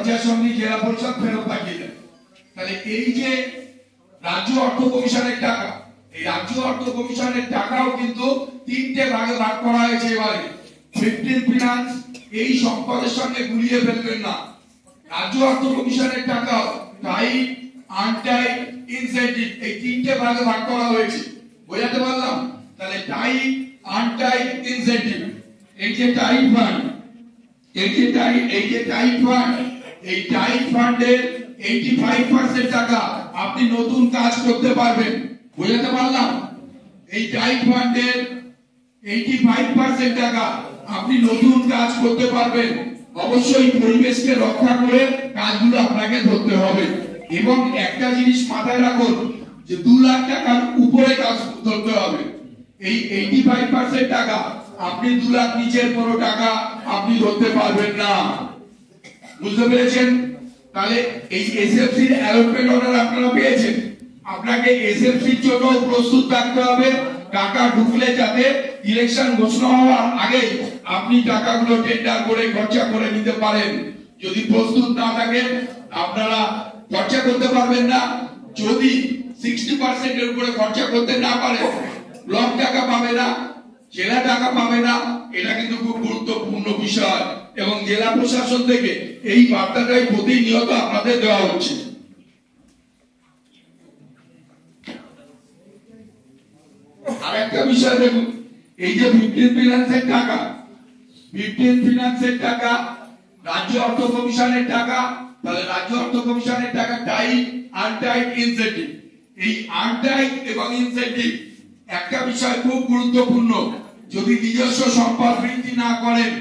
পঞ্চায়েত সমিতি জেলা পরিষদ ফেরত পাঠিয়ে দেয়। তাহলে এই যে রাজ্য অর্থ কমিশনের টাকা, এই রাজ্য অর্থ কমিশনের টাকাও কিন্তু তিনটে ভাগে ভাগ করা হয়েছে। এবারে 15 ফিনান্স এই সম্পদের সঙ্গে গুলিয়ে ফেলবেন না। রাজ্য অর্থ কমিশনের টাকাও টাইট, আনটাইট, ইনসেন্টিভ এই তিনটে ভাগে ভাগ করা হয়েছে। বোঝাতে পারলাম? তাহলে টাইট, আনটাইট, ইনসেন্টিভ। এই যে টাইট ফান্ড, এই টাইট ফান্ডের 85% টাকা আপনি নতুন কাজ করতে পারবেন। বোঝাতে পারলাম? এই টাইট ফান্ডের 85% টাকা আপনি নতুন কাজ করতে পারবেন। অবশ্যই পরিবেশকে রক্ষা করে কাজগুলো আপনাকে ধরতে হবে। এবং একটা জিনিস মাথায় রাখুন যে 2 লাখ টাকার উপরে কাজ ধরতে হবে। এই 85% টাকা আপনি 2 লাখ নিচের কোনো টাকা আপনি ধরতে পারবেন না। বুঝতে পেরেছেন? তাহলে এই এসএফসির অ্যালটমেন্ট অর্ডার আপনারা পেয়েছেন। আপনাকে এসএফসির জন্য প্রস্তুত থাকতে হবে। টাকা ঢুকলে যাতে ইলেকশন ঘোষণা হওয়ার আগে আপনি টাকাগুলো টেন্ডার করে খরচা করে নিতে পারেন। যদি প্রস্তুত না থাকেন আপনারা খরচা করতে পারবেন না। যদি 60% এর উপরে খরচা করতে না পারেন, ব্লক টাকা পাবে না, জেলা টাকা পাবে না। এটা কিন্তু খুব গুরুত্বপূর্ণ বিষয় এবং জেলা প্রশাসন থেকে এই বার্তাটাই প্রতিনিয়ত আপনাদের দেওয়া হচ্ছে। আর একটা বিষয় দেখুন, এই যে 15 ফিনান্সের টাকা রাজ্য অর্থ কমিশনের টাকা। তাহলে রাজ্য অর্থ কমিশনের টাকা টাইট, আনটাইট, ইনসেন্টিভ। এই আনটাইট এবং ইনসেন্টিভ একটা বিষয় খুব গুরুত্বপূর্ণ। যদি নিজস্ব সম্পদ বৃদ্ধি না করেন,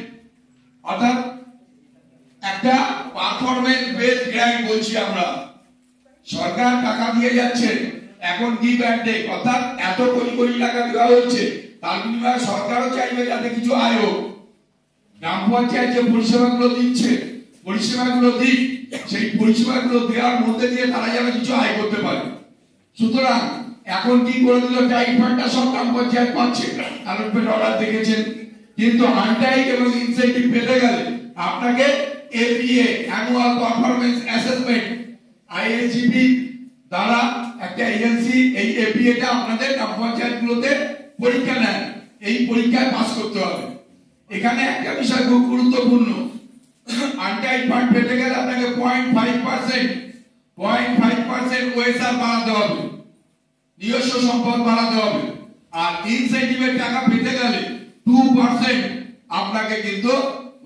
অর্থাৎ একটা পারফরম্যান্স বেসড গ্র্যান্ট বলছি আমরা, সরকার টাকা দিয়ে যাচ্ছে, এখন গিভ অ্যান্ড টেক, অর্থাৎ এত কোটি কোটি টাকা দেওয়া হচ্ছে, তার বিনিময়ে সরকারও চাইবে যাতে কিছু আয় হোক। গ্রাম পঞ্চায়েত যে পরিষেবাগুলো দিচ্ছে, পরিষেবাগুলো দিক, সেই পরিষেবাগুলো দেওয়ার মধ্যে দিয়ে তারা যেন কিছু আয় করতে পারে। সুতরাং এখন কি করে দিল, টাইট ফান্ডটা সব গ্রাম পঞ্চায়েত পাচ্ছে, অ্যালটমেন্ট অর্ডার দেখেছেন। কিন্তু আনটাইট এবং ইনসেন্টিভ পেতে গেলে আপনাকে এপিএ, অ্যানুয়াল পারফরম্যান্স অ্যাসেসমেন্ট, আইএসজিপি দ্বারা একটা এজেন্সি এই এপিএটা আপনাদের গ্রাম পঞ্চায়েতগুলোতে পরীক্ষা নেয়। এই পরীক্ষায় পাস করতে হবে। এখানে একটা বিষয় খুব গুরুত্বপূর্ণ, আনটাইট ফান্ড পেতে গেলে আপনাকে 0.5% ওএসআর বাড়াতে হবে, নিজস্ব সম্পদ বাড়াতে হবে। আর ইনসেন্টিভের টাকা পেতে গেলে 2% আপনাকে কিন্তু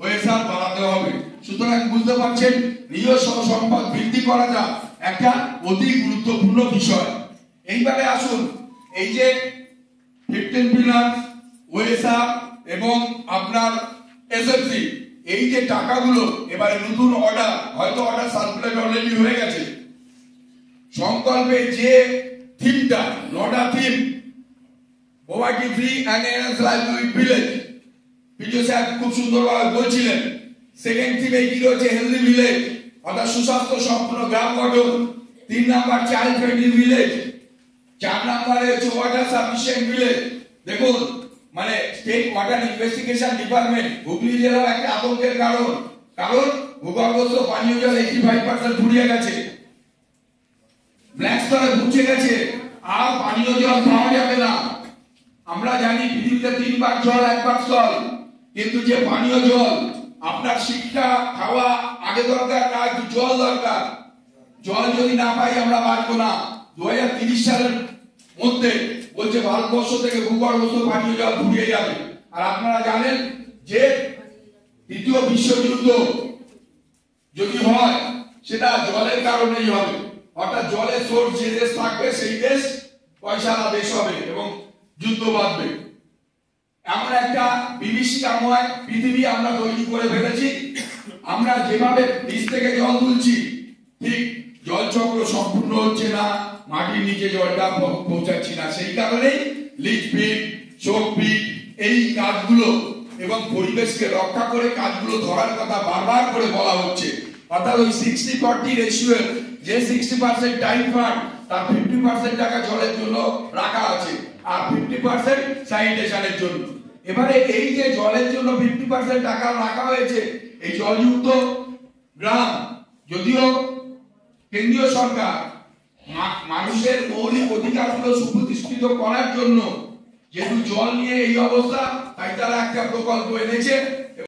ওএসআর বাড়াতে হবে। সুতরাং বুঝতে পারছেন নিজস্ব সম্পদ বৃদ্ধি করাটা একটা অতি গুরুত্বপূর্ণ বিষয়। এইবারে আসুন, এই যে 15 ফিনান্স, ওএসআর এবং আপনার এসএফসি, এই যে টাকাগুলো এবারে নতুন অর্ডার, হয়তো অর্ডার সার্কুলেট অলরেডি হয়ে গেছে। সংকল্পে যে থিমটা, 9টা থিম, poverty free and enhance livelihood village, BDO sir খুব সুন্দরভাবে বলছিলেন। সেকেন্ড থিম এই কি রয়েছে, হেলদি ভিলেজ, অর্থাৎ সুস্বাস্থ্য সম্পন্ন গ্রাম গঠন। 3 নাম্বার চাইল্ড ফ্রেন্ডলি ভিলেজ। 4 নাম্বারে হচ্ছে ওয়াটার সাফিসিয়েন্ট ভিলেজ। দেখুন, মানে state water investigation department Hooghly জেলাও একটা আতঙ্কের কারণ ভূগর্ভস্থ পানীয় জল 85% ফুরিয়ে গেছে, ব্ল্যাক স্তরে পৌঁছে গেছে, আর পানীয় জল পাওয়া যাবে না। আমরা জানি পৃথিবীতে 3 ভাগ জল 1 ভাগ স্থল, কিন্তু যে পানীয় জল আপনার শিক্ষা খাওয়া আগে দরকার, না জল দরকার। জল যদি না পাই আমরা বাঁচবো না। 2030 সালের মধ্যে বলছে ভারতবর্ষ থেকে ভূগর্ভস্থ পানীয় জল ফুরিয়ে যাবে। আর আপনারা জানেন যে দ্বিতীয় বিশ্বযুদ্ধ যদি হয় সেটা জলের কারণেই হবে, অর্থাৎ জলের সোর্স যে দেশ থাকবে সেই দেশ পয়সাওয়ালা দেশ হবে এবং যুদ্ধ বাঁধবে। এমন একটা বিভীষিকাময় পৃথিবী আমরা তৈরি করে ফেলেছি। আমরা যেভাবে নিচ থেকে জল তুলছি, ঠিক জল চক্র সম্পূর্ণ হচ্ছে না, মাটির নিচে জলটা পৌঁছাচ্ছি না। সেই কারণেই লিচ পিট, চোক পিট, এই কাজগুলো এবং পরিবেশকে রক্ষা করে কাজগুলো ধরার কথা বারবার করে বলা হচ্ছে। অর্থাৎ ওই 60-40 রেশিও, যে 60% টাইম ফান্ড, তার 50% টাকা জলের জন্য রাখা আছে আর 50% স্যানিটেশনের জন্য। এবারে এই যে জলের জন্য 50% টাকা রাখা হয়েছে, এই জলযুক্ত গ্রাম যদিও কেন্দ্রীয় সরকার মানুষের মৌলিক অধিকারগুলো সুপ্রতিষ্ঠিত করার জন্য যেহেতু জল নিয়ে এই অবস্থা, তাই তারা একটা প্রকল্প এনেছে